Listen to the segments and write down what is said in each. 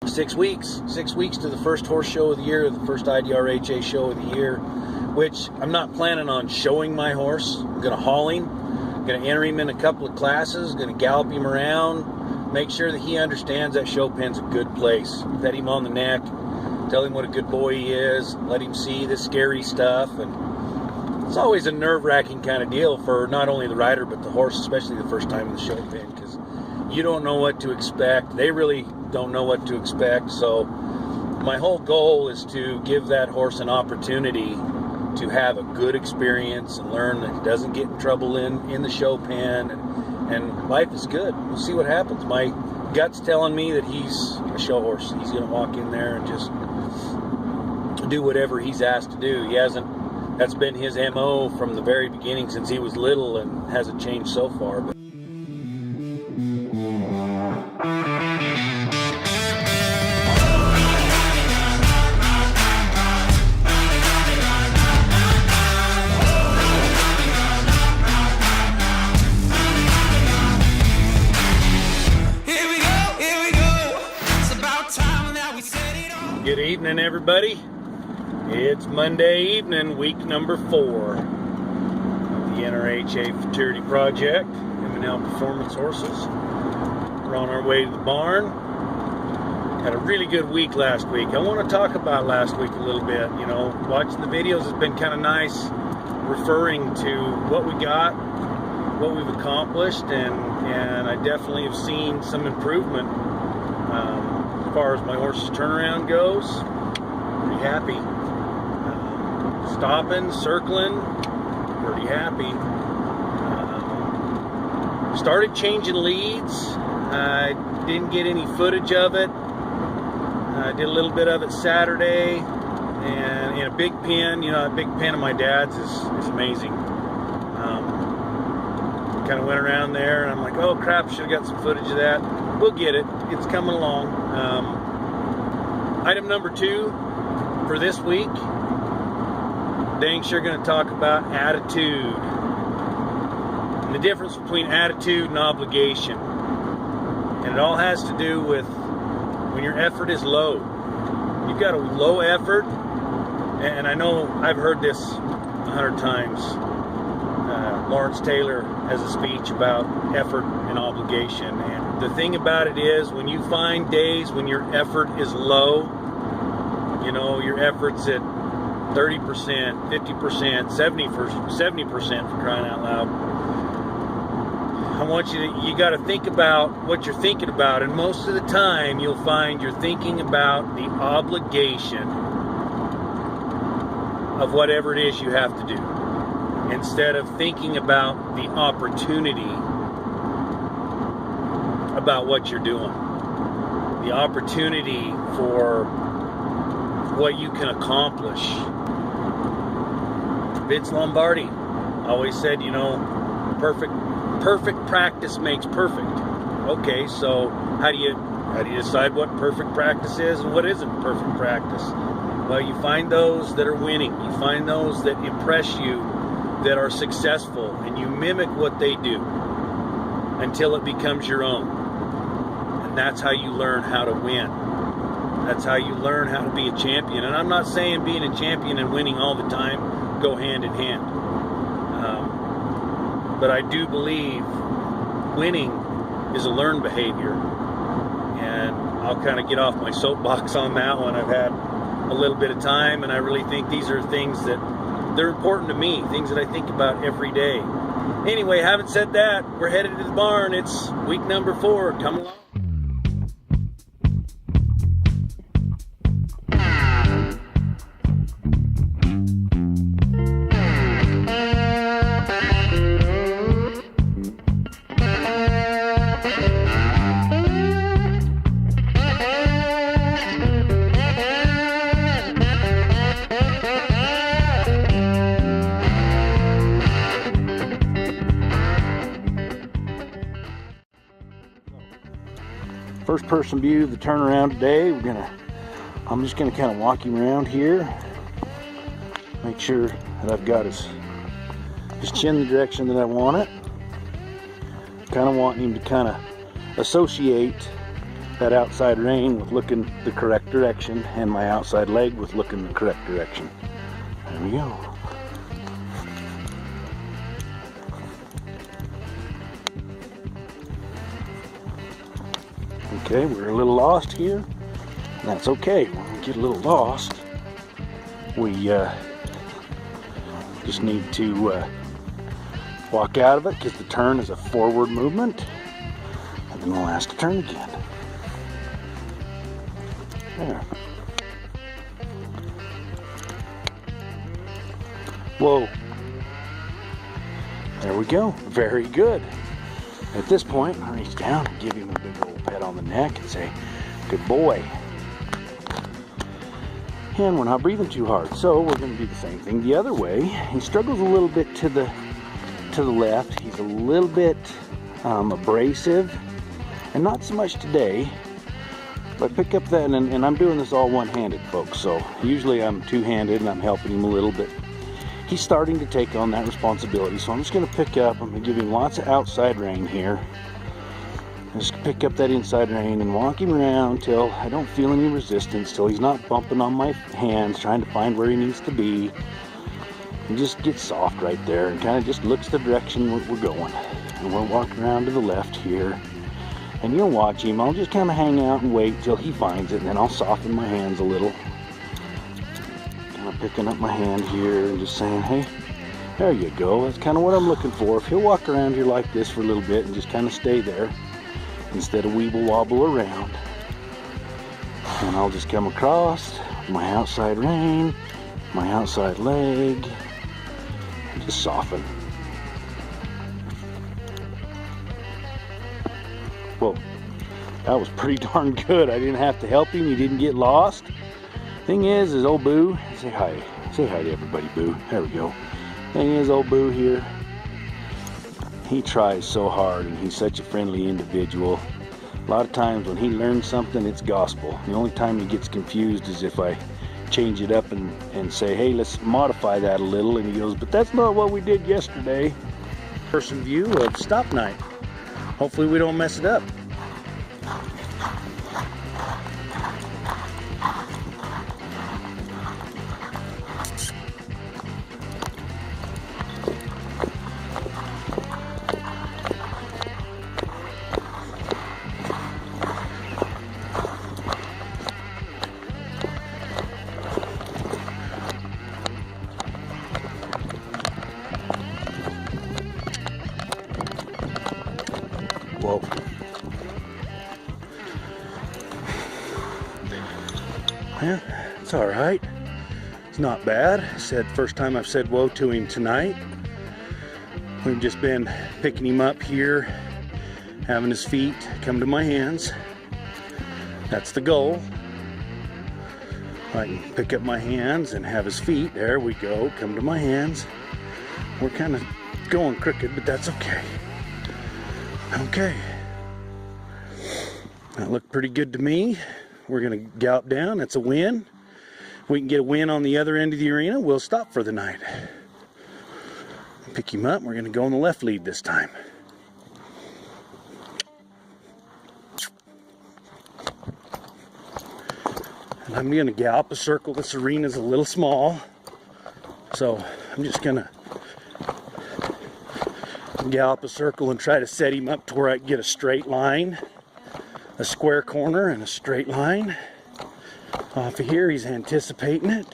6 weeks to the first horse show of the year, the first NRHA show of the year, which I'm not planning on showing my horse. I'm going to haul him, I'm going to enter him in a couple of classes, going to gallop him around, make sure that he understands that show pen's a good place. Pet him on the neck, tell him what a good boy he is, let him see the scary stuff. And it's always a nerve-wracking kind of deal for not only the rider but the horse, especially the first time in the show pen, because you don't know what to expect. They really don't know what to expect. So my whole goal is to give that horse an opportunity to have a good experience and learn that he doesn't get in trouble in the show pen, and life is good. We'll see what happens. My gut's telling me that he's a show horse. He's going to walk in there and just do whatever he's asked to do. That's been his MO from the very beginning since he was little, and hasn't changed so far. But good evening, everybody. It's Monday evening, week number 4 of the NRHA Futurity project, M&L Performance Horses. We're on our way to the barn. Had a really good week last week. I want to talk about last week a little bit. You know, watching the videos has been kind of nice, referring to what we got, what we've accomplished, and I definitely have seen some improvement. As far as my horse's turnaround goes, pretty happy. Stopping, circling, pretty happy. Started changing leads. I didn't get any footage of it. I did a little bit of it Saturday, and in a big pen. You know, that big pen of my dad's is amazing. Kind of went around there, and I'm like, oh crap, should have got some footage of that. We'll get it. It's coming along. Item number 2 for this week. Dang sure going to talk about attitude and the difference between attitude and obligation. And it all has to do with when your effort is low. You've got a low effort, and I know I've heard this 100 times. Lawrence Taylor has a speech about effort and obligation, and the thing about it is, when you find days when your effort is low, you know, your effort's at 30%, 50%, 70% for crying out loud, I want you got to think about what you're thinking about, and most of the time you'll find you're thinking about the obligation of whatever it is you have to do, instead of thinking about the opportunity about what you're doing, the opportunity for what you can accomplish. Vince Lombardi always said, you know, perfect practice makes perfect. Okay, so how do you decide what perfect practice is and what isn't perfect practice? Well, you find those that are winning. You find those that impress you, that are successful, and you mimic what they do until it becomes your own. And that's how you learn how to win. That's how you learn how to be a champion. And I'm not saying being a champion and winning all the time go hand in hand. But I do believe winning is a learned behavior. And I'll kind of get off my soapbox on that one. I've had a little bit of time, and I really think these are things that they're important to me, things that I think about every day. Anyway, having said that, we're headed to the barn. It's week number 4. Come along. First person view of the turnaround today. I'm just gonna kind of walk him around here, make sure that I've got his chin the direction that I want it. Kind of wanting him to kind of associate that outside rein with looking the correct direction, and my outside leg with looking the correct direction. There we go. Okay, we're a little lost here. That's okay. When we get a little lost, we just need to walk out of it, because the turn is a forward movement, and then we'll ask to turn again. There. Whoa. There we go. Very good. At this point, I reach down and give him a big old pat on the neck and say, good boy. And we're not breathing too hard, so we're going to do the same thing the other way. He struggles a little bit to the left. He's a little bit abrasive, and not so much today. But I pick up that, and I'm doing this all one-handed, folks. So usually I'm two-handed and I'm helping him a little bit. He's starting to take on that responsibility, so I'm just going to pick up. I'm going to give him lots of outside rein here. Just pick up that inside rein and walk him around till I don't feel any resistance, till he's not bumping on my hands, trying to find where he needs to be. And just get soft right there and kind of just looks the direction we're going. And we'll walk around to the left here. And you'll watch him. I'll just kind of hang out and wait till he finds it, and then I'll soften my hands a little. Kind of picking up my hand here and just saying, hey, there you go. That's kind of what I'm looking for. If he'll walk around here like this for a little bit and just kind of stay there, instead of weeble wobble around. And I'll just come across my outside rein, my outside leg, and just soften. Whoa, that was pretty darn good. I didn't have to help him. He didn't get lost. Thing is old Boo, say hi. Say hi to everybody, Boo. There we go. Thing is, old Boo here, he tries so hard, and he's such a friendly individual. A lot of times when he learns something, it's gospel. The only time he gets confused is if I change it up and say, hey, let's modify that a little, and he goes, but that's not what we did yesterday. Person view of stop night. Hopefully we don't mess it up. Whoa. Yeah, it's all right. It's not bad. First time I've said whoa to him tonight. We've just been picking him up here, having his feet come to my hands. That's the goal. I can pick up my hands and have his feet. There we go. Come to my hands. We're kind of going crooked, but that's okay. Okay. That looked pretty good to me. We're going to gallop down. That's a win. If we can get a win on the other end of the arena, we'll stop for the night. Pick him up. We're going to go on the left lead this time. And I'm going to gallop a circle. This arena's a little small, so I'm just going to gallop a circle and try to set him up to where I can get a straight line, a square corner, and a straight line. Off of here, he's anticipating it.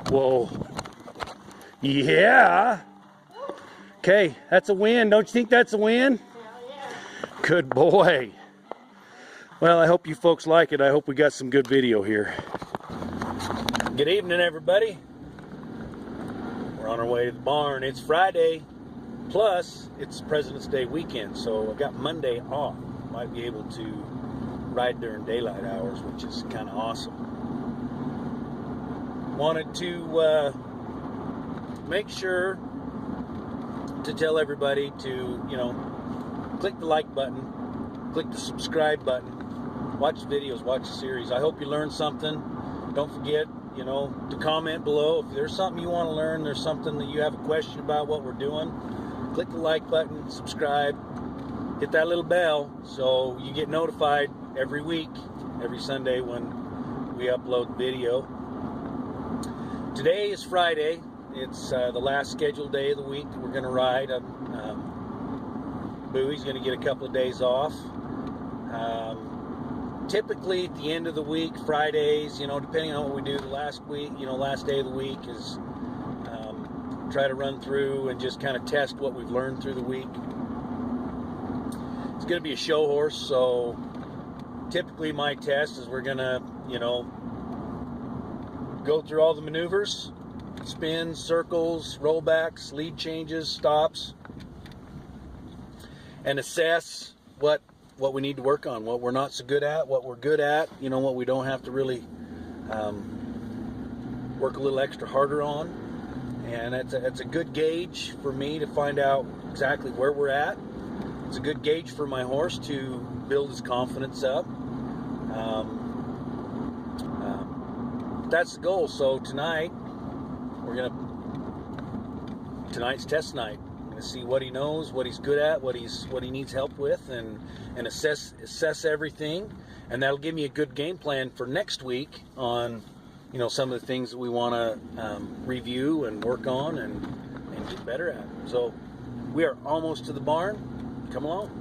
Whoa. Yeah. Okay, that's a win. Don't you think that's a win? Good boy. Well, I hope you folks like it. I hope we got some good video here. Good evening, everybody. We're on our way to the barn. It's Friday, plus it's President's Day weekend, so I got Monday off. Might be able to ride during daylight hours, which is kind of awesome. Wanted to make sure to tell everybody to, click the like button, click the subscribe button, watch the videos, watch the series. I hope you learned something. Don't forget, to comment below. If there's something you want to learn, there's something that you have a question about what we're doing, click the like button, subscribe, hit that little bell so you get notified every week, every Sunday when we upload video. Today is Friday. It's the last scheduled day of the week that we're going to ride. Bowie's going to get a couple of days off. Typically at the end of the week, Fridays, depending on what we do the last week, last day of the week is try to run through and just kind of test what we've learned through the week. It's going to be a show horse, so typically my test is we're going to, go through all the maneuvers, spins, circles, rollbacks, lead changes, stops, and assess what we need to work on, what we're not so good at, what we're good at, what we don't have to really work a little extra harder on. And it's a good gauge for me to find out exactly where we're at. It's a good gauge for my horse to build his confidence up. That's the goal. So tonight, tonight's test night. To see what he knows, what he's good at, what he needs help with, and assess everything, and that'll give me a good game plan for next week on some of the things that we want to review and work on and get better at. So we are almost to the barn. Come along.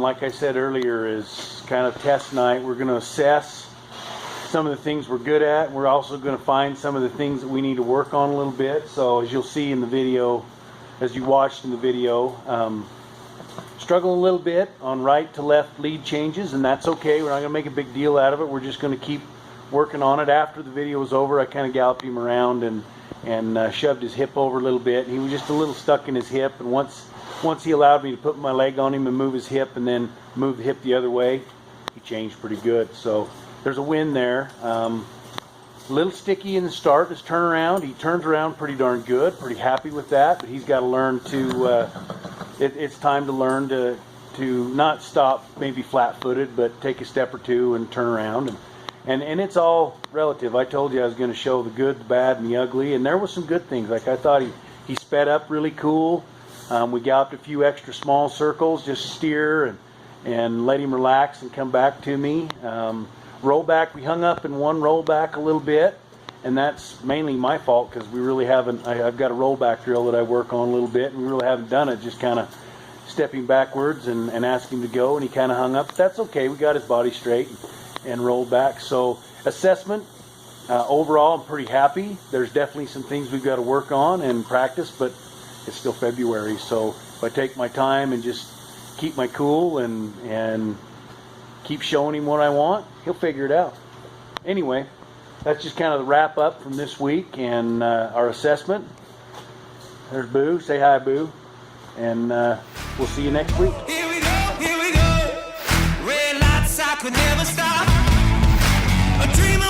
like I said earlier, is kind of test night. We're going to assess some of the things we're good at. We're also going to find some of the things that we need to work on a little bit. So as you'll see in the video, as you watched in the video, struggling a little bit on right to left lead changes, and that's okay. We're not going to make a big deal out of it. We're just going to keep working on it. After the video was over, I kind of galloped him around and shoved his hip over a little bit. He was just a little stuck in his hip, and once he allowed me to put my leg on him and move his hip and then move the hip the other way, he changed pretty good. So there's a win there. A little sticky in the start, his turnaround. He turns around pretty darn good, pretty happy with that, but he's got to learn to, it's time to learn to not stop maybe flat-footed, but take a step or two and turn around. And it's all relative. I told you I was going to show the good, the bad, and the ugly, and there was some good things. Like I thought he sped up really cool. We galloped a few extra small circles, just steer and let him relax and come back to me. Rollback, we hung up in one rollback a little bit, and that's mainly my fault because we really haven't, I've got a rollback drill that I work on a little bit, and we really haven't done it, just kind of stepping backwards and asking him to go, and he kind of hung up. That's okay, we got his body straight and rolled back. So assessment, overall I'm pretty happy. There's definitely some things we've got to work on and practice, but it's still February, so if I take my time and just keep my cool and keep showing him what I want, he'll figure it out. Anyway, that's just kind of the wrap up from this week and our assessment. There's Boo. Say hi, Boo. And we'll see you next week. Here we go. Red lights, I could never stop. A dream